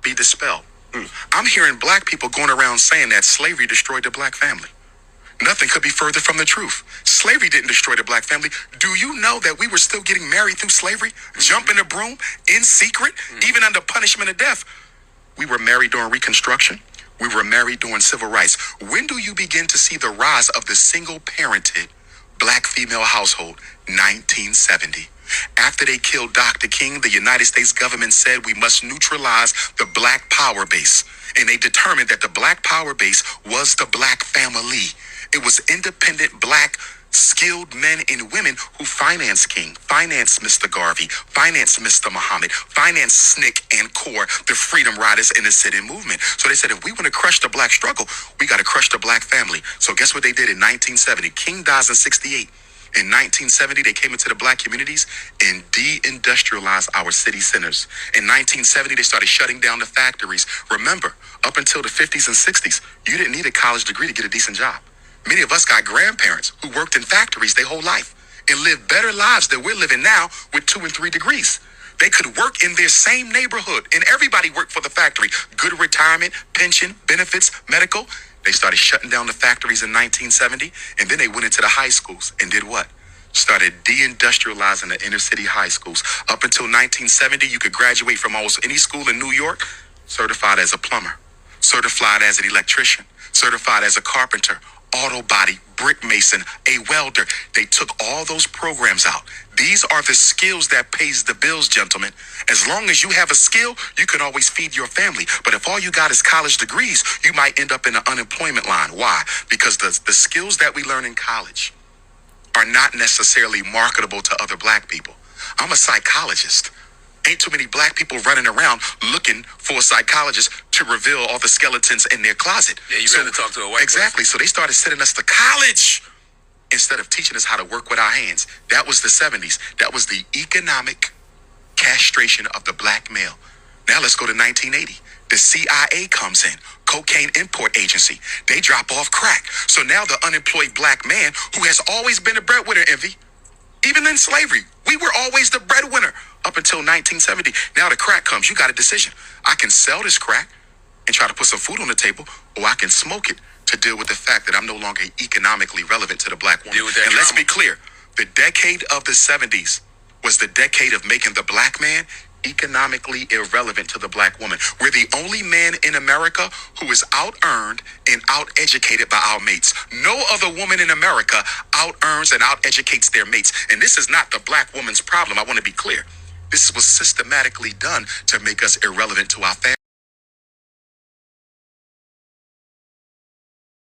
be dispelled. I'm hearing black people going around saying that slavery destroyed the black family. Nothing could be further from the truth. Slavery didn't destroy the black family. Do you know that we were still getting married through slavery? Jumping the broom in secret, even under punishment of death. We were married during Reconstruction. We were married during civil rights. When do you begin to see the rise of the single-parented black female household? 1970. After they killed Dr. King, the United States government said we must neutralize the black power base. And they determined that the black power base was the black family. It was independent black skilled men and women who financed King, financed Mr. Garvey, financed Mr. Muhammad, financed SNCC and CORE, the Freedom Riders and the sit-in movement. So they said, if we want to crush the black struggle, we got to crush the black family. So guess what they did in 1970? King dies in 68. In 1970, they came into the black communities and de-industrialized our city centers. In 1970, they started shutting down the factories. Remember, up until the 50s and 60s, you didn't need a college degree to get a decent job. Many of us got grandparents who worked in factories their whole life and lived better lives than we're living now with 2 and 3 degrees. They could work in their same neighborhood, and everybody worked for the factory. Good retirement, pension, benefits, medical. They started shutting down the factories in 1970, and then they went into the high schools and did what? Started deindustrializing the inner city high schools. Up until 1970, you could graduate from almost any school in New York certified as a plumber, certified as an electrician, certified as a carpenter, auto body, brick mason, a welder. They took all those programs out. These are the skills that pays the bills, gentlemen. As long as you have a skill, you can always feed your family. But if all you got is college degrees, you might end up in the unemployment line. Why? Because the skills that we learn in college are not necessarily marketable to other black people. I'm a psychologist. Ain't too many black people running around looking for a psychologist to reveal all the skeletons in their closet. Yeah, you rather talk to a white Exactly. person. So they started sending us to college instead of teaching us how to work with our hands. That was the 70s. That was the economic castration of the black male. Now let's go to 1980. The CIA comes in, cocaine import agency. They drop off crack. So now the unemployed black man who has always been a breadwinner, Envy, even in slavery, we were always the breadwinner up until 1970. Now the crack comes. You got a decision. I can sell this crack and try to put some food on the table, or I can smoke it to deal with the fact that I'm no longer economically relevant to the black woman. And let's be clear, the decade of the 70s was the decade of making the black man economically irrelevant to the black woman. We're the only man in America who is out-earned and out-educated by our mates. No other woman in America out-earns and out-educates their mates. And this is not the black woman's problem. I want to be clear. This was systematically done to make us irrelevant to our family.